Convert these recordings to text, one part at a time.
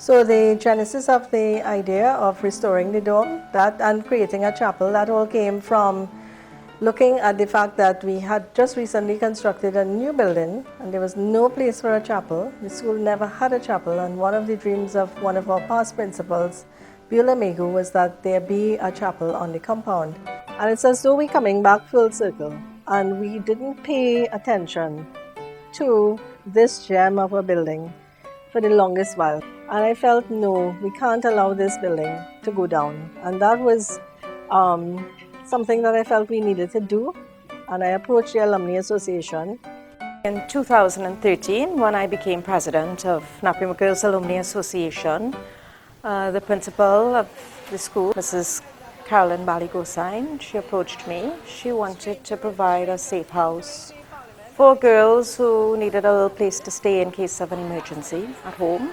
So the genesis of the idea of restoring the dome that and creating a chapel, that all came from looking at the fact that we had just recently constructed a new building and there was no place for a chapel. The school never had a chapel, and one of the dreams of one of our past principals, Beulah Megu, was that there be a chapel on the compound. And it's as though we're coming back full circle, and we didn't pay attention to this gem of a building for the longest while. And I felt, no, we can't allow this building to go down. And that was something that I felt we needed to do, and I approached the Alumni Association. In 2013, when I became president of Naparima Girls Alumni Association, the principal of the school, Mrs. Carolyn Bally-Gosine, she approached me. She wanted to provide a safe house for girls who needed a little place to stay in case of an emergency at home.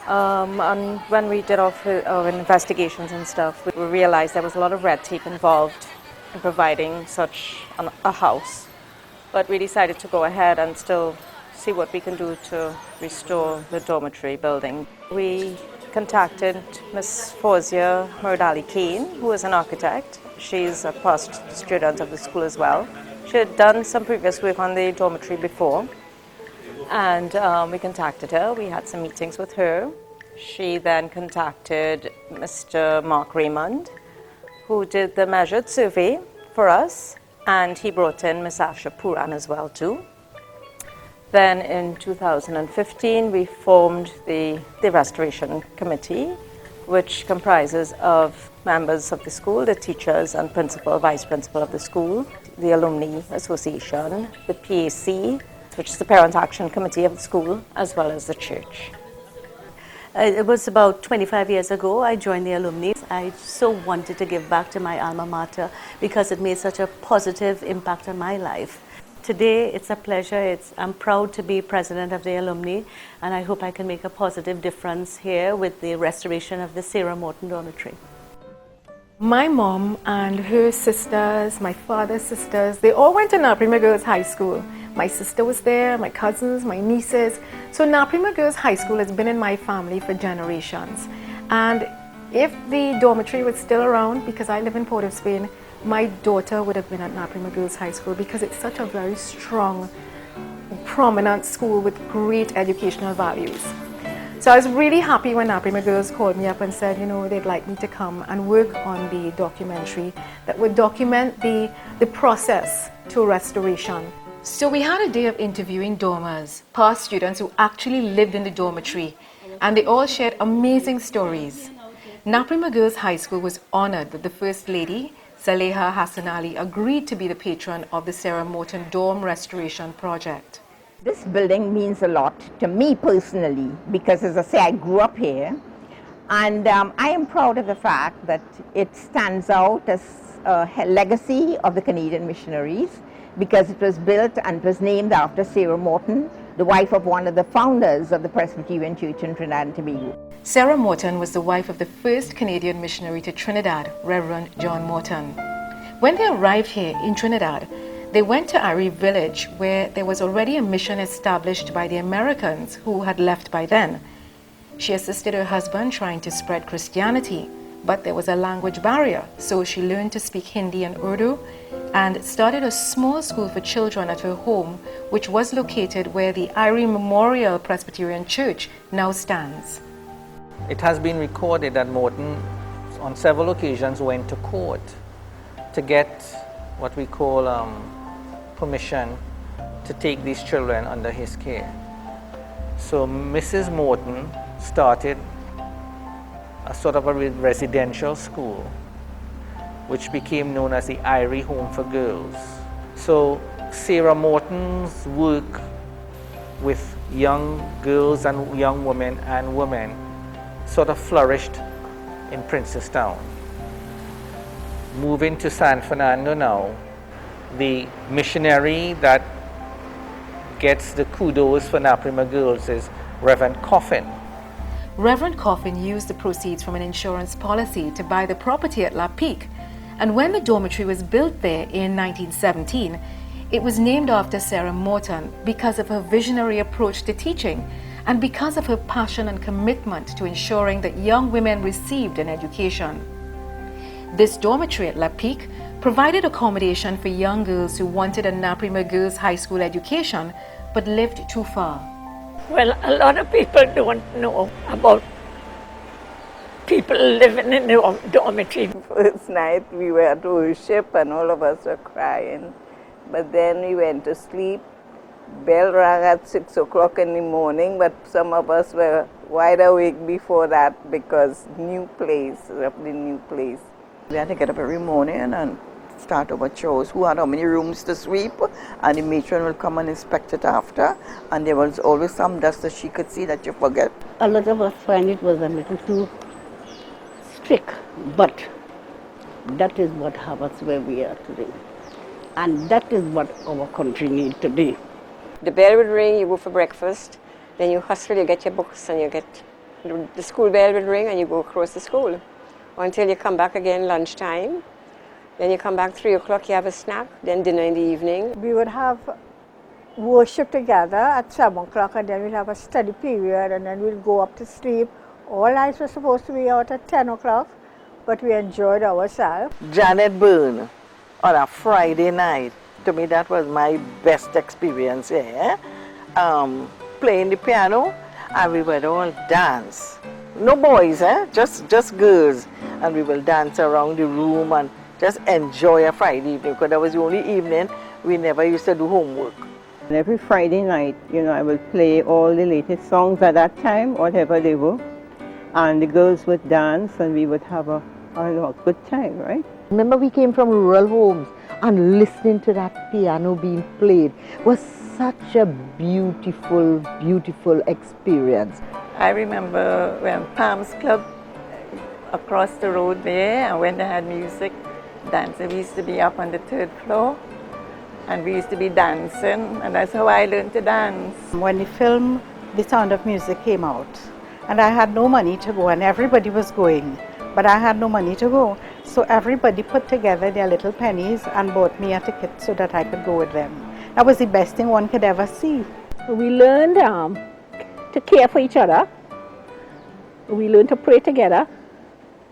And when we did our investigations and stuff, we realized there was a lot of red tape involved in providing such a house. But we decided to go ahead and still see what we can do to restore the dormitory building. We contacted Ms. Fawzia Murdali Kane, who is an architect. She's a past student of the school as well. She had done some previous work on the dormitory before. And we contacted her. We had some meetings with her. She then contacted Mr. Mark Raymond, who did the measured survey for us, and he brought in Ms. Asha Puran as well too. Then in 2015, we formed the Restoration Committee, which comprises of members of the school, the teachers and principal, vice principal of the school, the Alumni Association, the PAC, which is the Parent Action Committee of the school, as well as the church. It was about 25 years ago I joined the alumni. I so wanted to give back to my alma mater because it made such a positive impact on my life. Today it's a pleasure. I'm proud to be president of the alumni, and I hope I can make a positive difference here with the restoration of the Sarah Morton Dormitory. My mom and her sisters, my father's sisters, they all went to Naparima Girls High School. My sister was there, my cousins, my nieces. So Naparima Girls High School has been in my family for generations. And if the dormitory was still around, because I live in Port of Spain, my daughter would have been at Naparima Girls High School because it's such a very strong, prominent school with great educational values. So I was really happy when Naparima Girls called me up and said, they'd like me to come and work on the documentary that would document the process to restoration. So we had a day of interviewing dormers, past students who actually lived in the dormitory, and they all shared amazing stories. Naparima Girls High School was honored that the First Lady, Zalayhar Hassanali, agreed to be the patron of the Sarah Morton Dorm Restoration Project. This building means a lot to me personally because, as I say, I grew up here, and I am proud of the fact that it stands out as a legacy of the Canadian Missionaries because it was built and it was named after Sarah Morton, the wife of one of the founders of the Presbyterian Church in Trinidad and Tobago. Sarah Morton was the wife of the first Canadian missionary to Trinidad, Reverend John Morton. When they arrived here in Trinidad, they went to Ari village where there was already a mission established by the Americans who had left by then. She assisted her husband trying to spread Christianity, but there was a language barrier, so she learned to speak Hindi and Urdu and started a small school for children at her home, which was located where the Irie Memorial Presbyterian Church now stands. It has been recorded that Morton on several occasions went to court to get what we call permission to take these children under his care. So Mrs. Morton started a sort of a residential school which became known as the Irie Home for Girls. So Sarah Morton's work with young girls and young women and women sort of flourished in Princestown. Moving to San Fernando now, the missionary that gets the kudos for Naparima Girls is Reverend Coffin. Reverend Coffin used the proceeds from an insurance policy to buy the property at La Pique, and when the dormitory was built there in 1917, it was named after Sarah Morton because of her visionary approach to teaching and because of her passion and commitment to ensuring that young women received an education. This dormitory at La Pique provided accommodation for young girls who wanted a Naparima Girls High School education but lived too far. Well, a lot of people don't know about people living in the dormitory. First night we were at worship and all of us were crying. But then we went to sleep. Bell rang at 6 o'clock in the morning, but some of us were wide awake before that because of the new place. We had to get up every morning and start our chores. Who had how many rooms to sweep, and the matron will come and inspect it after. And there was always some dust that she could see that you forget. A lot of us find it was a little too strict, but that is what have us where we are today. And that is what our country needs today. The bell would ring, you go for breakfast, then you hustle, you get your books, and you get, the school bell would ring and you go across the school until you come back again lunchtime. Then you come back 3 o'clock, you have a snack, then dinner in the evening. We would have worship together at 7 o'clock, and then we'll have a study period, and then we'll go up to sleep. All lights were supposed to be out at 10 o'clock, but we enjoyed ourselves. Janet Byrne on a Friday night. To me, that was my best experience here. Playing the piano, and we would all dance. No boys, just girls. And we will dance around the room and just enjoy a Friday evening, because that was the only evening we never used to do homework. And every Friday night, I will play all the latest songs at that time, whatever they were. And the girls would dance, and we would have a good time, right? Remember, we came from rural homes, and listening to that piano being played was such a beautiful, beautiful experience. I remember when Palms Club across the road there, and when they had music, dancing, we used to be up on the 3rd floor, and we used to be dancing, and that's how I learned to dance. When the film The Sound of Music came out, and I had no money to go, and everybody was going, but I had no money to go. So everybody put together their little pennies and bought me a ticket so that I could go with them. That was the best thing one could ever see. We learned to care for each other. We learned to pray together.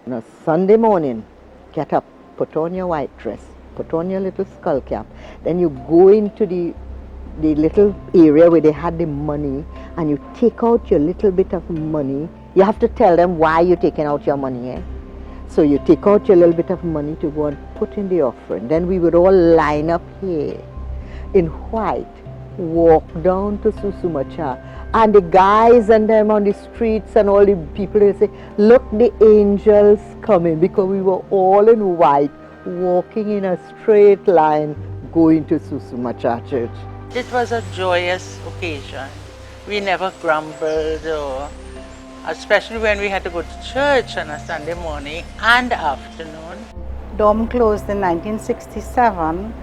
On a Sunday morning, get up, put on your white dress, put on your little skull cap, then you go into the little area where they had the money, and you take out your little bit of money. You have to tell them why you're taking out your money. So you take out your little bit of money to go and put in the offering. Then we would all line up here in white, walk down to Susumacha, and the guys and them on the streets and all the people, they say, look, the angels coming, because we were all in white, walking in a straight line, going to Susumacha Church. It was a joyous occasion. We never grumbled, especially when we had to go to church on a Sunday morning and afternoon. Dorm closed in 1967,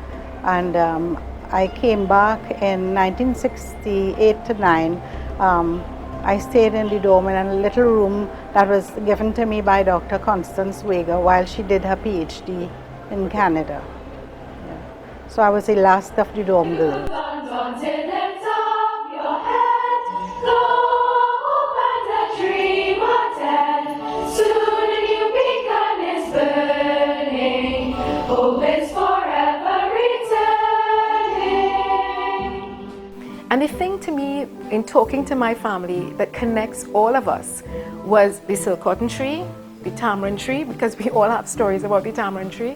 and I came back in 1968 to 9. I stayed in the dorm in a little room that was given to me by Dr. Constance Wager while she did her PhD in Canada. Yeah. So I was the last of the dorm girls. And the thing to me, in talking to my family, that connects all of us was the silk cotton tree, the tamarind tree, because we all have stories about the tamarind tree,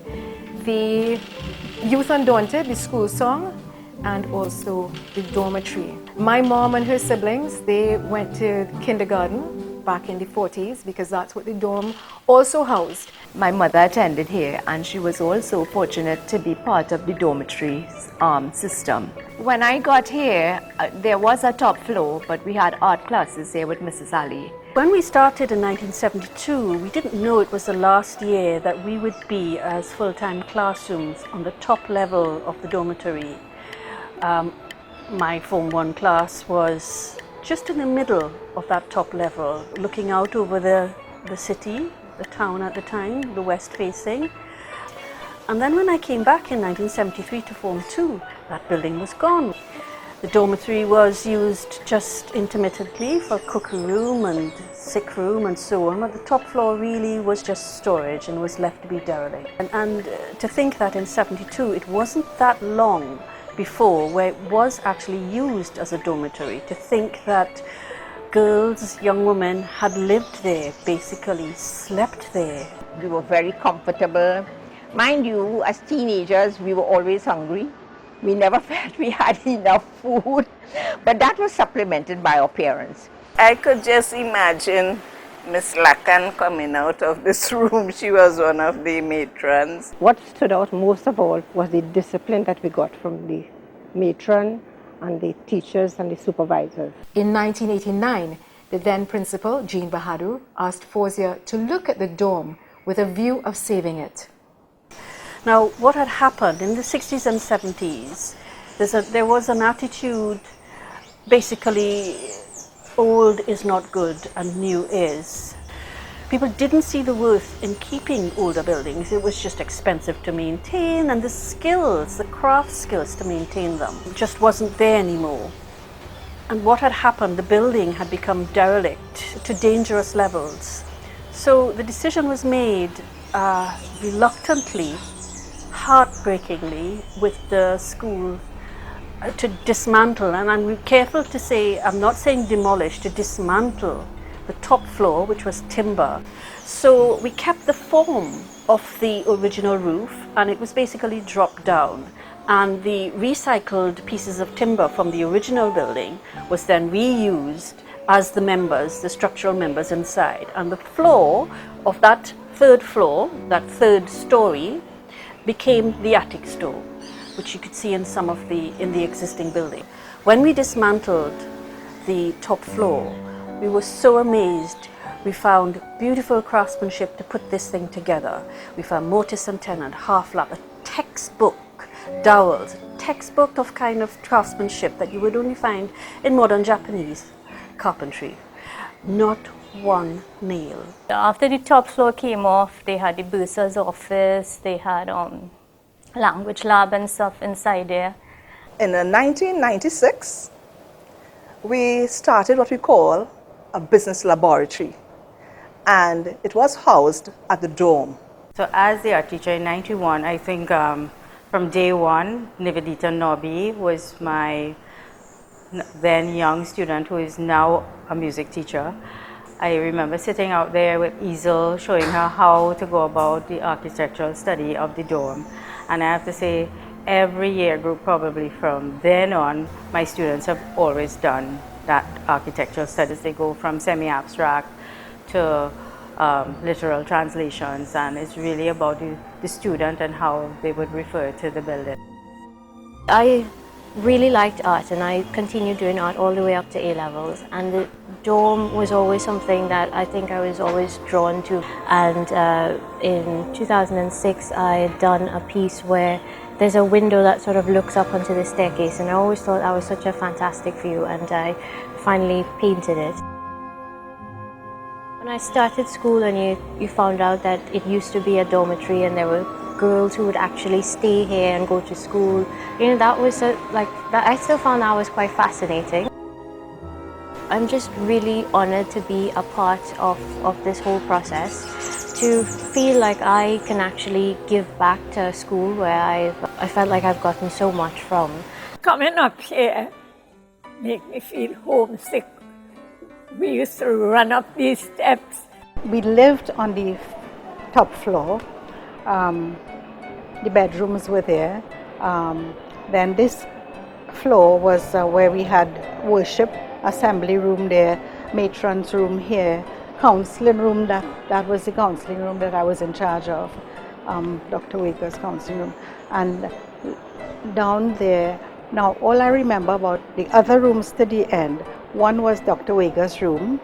the Youth Undaunted, the school song, and also the dormitory. My mom and her siblings, they went to kindergarten back in the 40s because that's what the dorm also housed. My mother attended here, and she was also fortunate to be part of the dormitory system. When I got here, there was a top floor, but we had art classes there with Mrs. Ali. When we started in 1972, we didn't know it was the last year that we would be as full-time classrooms on the top level of the dormitory. My Form 1 class was just in the middle of that top level, looking out over the city, the town at the time, the west facing. And then when I came back in 1973 to Form 2, that building was gone. The dormitory was used just intermittently for cookery room and sick room and so on, but the top floor really was just storage and was left to be derelict. And to think that in 72 it wasn't that long before where it was actually used as a dormitory, to think that girls, young women had lived there, basically slept there. We were very comfortable. Mind you, as teenagers, we were always hungry. We never felt we had enough food, but that was supplemented by our parents. I could just imagine Miss Lacan coming out of this room. She was one of the matrons. What stood out most of all was the discipline that we got from the matron and the teachers and the supervisors. In 1989, the then principal, Jean Bahadur, asked Fauziya to look at the dorm with a view of saving it. Now, what had happened in the 60s and 70s, there was an attitude, basically, old is not good and new is. People didn't see the worth in keeping older buildings. It was just expensive to maintain, and the skills, the craft skills to maintain them, just wasn't there anymore. And what had happened, the building had become derelict to dangerous levels. So the decision was made reluctantly, heartbreakingly, with the school to dismantle, and I'm careful to say, I'm not saying demolish, to dismantle the top floor, which was timber. So we kept the form of the original roof, and it was basically dropped down. And the recycled pieces of timber from the original building was then reused as the members, the structural members inside. And the floor of that third floor, that third story, became the attic store, which you could see in some of in the existing building. When we dismantled the top floor, we were so amazed. We found beautiful craftsmanship to put this thing together. We found mortise and tenon, half lap, a textbook, dowels, textbook of kind of craftsmanship that you would only find in modern Japanese carpentry. Not one nail. After the top floor came off, they had the bursar's office, they had language lab and stuff inside there. In 1996, we started what we call a business laboratory, and it was housed at the dorm. So as the art teacher in 91, I think from day one, Nivedita Nobby was my then young student who is now a music teacher. I remember sitting out there with easel, showing her how to go about the architectural study of the dorm. And I have to say, every year group, probably from then on, my students have always done that architectural studies. They go from semi-abstract to literal translations, and it's really about the student and how they would refer to the building. I really liked art, and I continued doing art all the way up to A-levels, and the dorm was always something that I think I was always drawn to. And in 2006 I had done a piece where there's a window that sort of looks up onto the staircase, and I always thought that was such a fantastic view, and I finally painted it. When I started school and you found out that it used to be a dormitory and there were girls who would actually stay here and go to school, you know, that was I still found that was quite fascinating. I'm just really honored to be a part of this whole process, to feel like I can actually give back to a school where I felt like I've gotten so much from. Coming up here make me feel homesick. We used to run up these steps. We lived on the top floor. The bedrooms were there. Then this floor was where we had worship, assembly room there, matron's room here, counseling room, that was the counseling room that I was in charge of, Dr. Waker's counseling room. And down there, now all I remember about the other rooms to the end, one was Dr. Wager's room,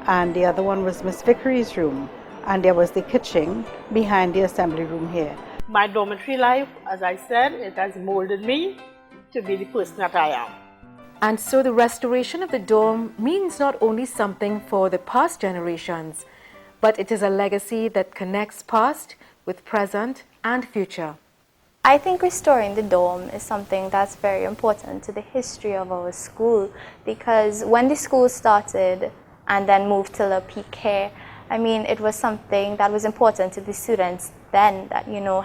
and the other one was Miss Vickery's room, and there was the kitchen behind the assembly room here. My dormitory life, as I said, it has molded me to be the person that I am. And so the restoration of the dorm means not only something for the past generations, but it is a legacy that connects past with present and future. I think restoring the dome is something that's very important to the history of our school, because when the school started and then moved to La Pique, I mean, it was something that was important to the students then that, you know,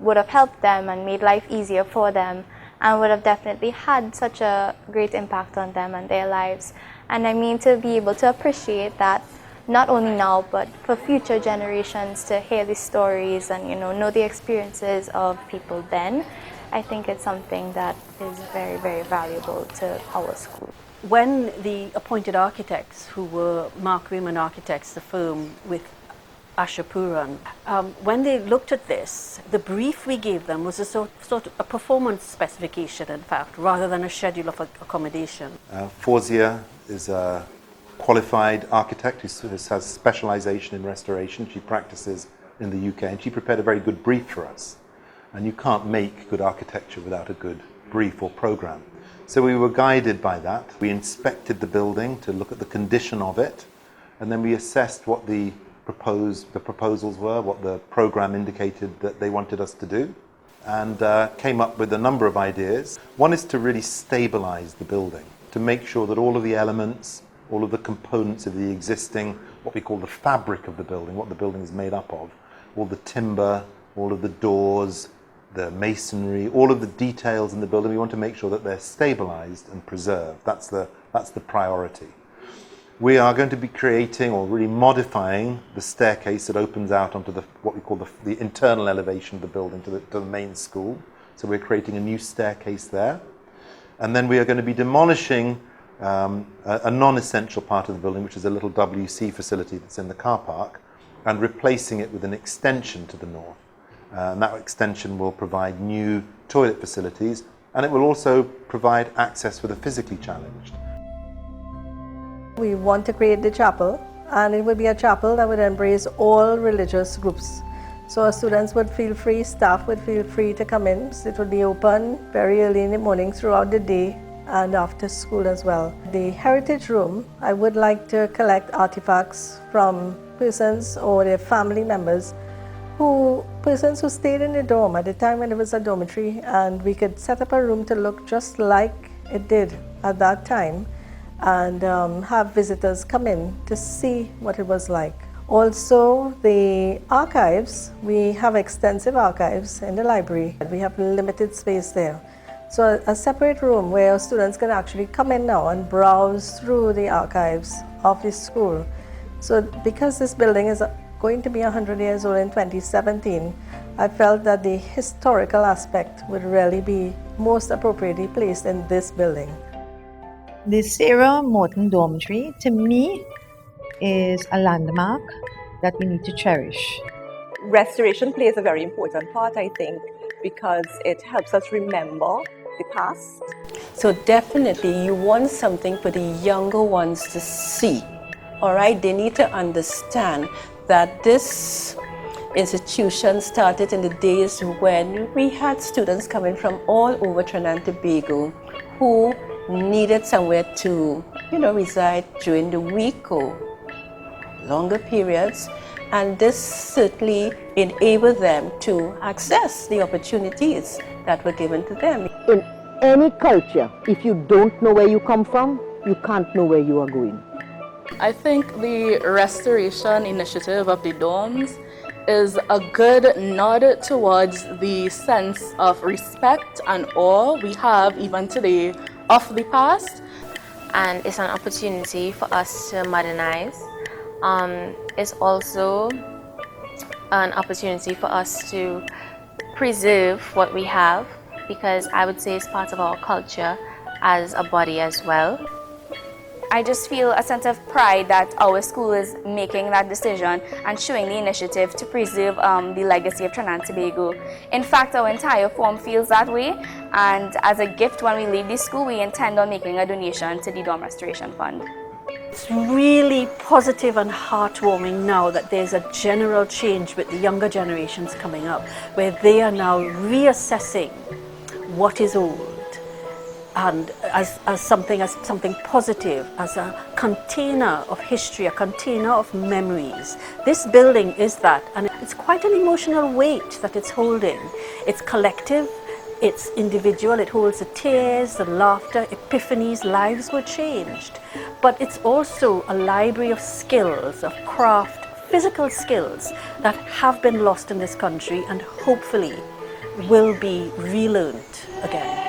would have helped them and made life easier for them, and would have definitely had such a great impact on them and their lives. And I mean, to be able to appreciate that, not only now, but for future generations to hear the stories and, you know the experiences of people then, I think it's something that is very, very valuable to our school. When the appointed architects, who were Mark Raymond Architects, the firm with Ashapuran, when they looked at this, the brief we gave them was a sort of a performance specification, in fact, rather than a schedule of accommodation. Fawzia is a qualified architect who has specialization in restoration. She practices in the UK, and she prepared a very good brief for us. And you can't make good architecture without a good brief or program. So we were guided by that. We inspected the building to look at the condition of it, and then we assessed what the proposals were, what the program indicated that they wanted us to do, and came up with a number of ideas. One is to really stabilize the building, to make sure that all of the elements, all of the components of the existing, what we call the fabric of the building, what the building is made up of, all the timber, all of the doors, the masonry, all of the details in the building, we want to make sure that they're stabilized and preserved. That's the priority. We are going to be creating or really modifying the staircase that opens out onto what we call the internal elevation of the building to the main school. So we're creating a new staircase there. And then we are going to be demolishing a non-essential part of the building, which is a little WC facility that's in the car park, and replacing it with an extension to the north. And that extension will provide new toilet facilities, and it will also provide access for the physically challenged. We want to create the chapel, and it would be a chapel that would embrace all religious groups. So our students would feel free, staff would feel free to come in. So it would be open very early in the morning throughout the day and after school as well. The heritage room, I would like to collect artifacts from persons or their family members, persons who stayed in the dorm at the time when it was a dormitory, and we could set up a room to look just like it did at that time, and have visitors come in to see what it was like. Also, the archives, we have extensive archives in the library. We have limited space there. So a separate room where students can actually come in now and browse through the archives of the school. So because this building is going to be 100 years old in 2017, I felt that the historical aspect would really be most appropriately placed in this building. The Sarah Morton Dormitory, to me, is a landmark that we need to cherish. Restoration plays a very important part, I think, because it helps us remember the past. So definitely you want something for the younger ones to see. All right, they need to understand that this institution started in the days when we had students coming from all over Trinidad and Tobago who needed somewhere to, reside during the week or longer periods, and this certainly enabled them to access the opportunities that were given to them. In any culture, if you don't know where you come from, you can't know where you are going. I think the restoration initiative of the dorms is a good nod towards the sense of respect and awe we have even today of the past. And it's an opportunity for us to modernize. It's also an opportunity for us to preserve what we have, because I would say it's part of our culture as a body as well. I just feel a sense of pride that our school is making that decision and showing the initiative to preserve the legacy of Trinidad and Tobago. In fact, our entire form feels that way, and as a gift when we leave the school, we intend on making a donation to the Dorm Restoration Fund. It's really positive and heartwarming now that there's a general change with the younger generations coming up, where they are now reassessing what is old, and as something positive, as a container of history, a container of memories. This building is that, and it's quite an emotional weight that it's holding. It's collective, it's individual, it holds the tears, the laughter, epiphanies, lives were changed. But it's also a library of skills, of craft, physical skills that have been lost in this country and hopefully will be relearned again.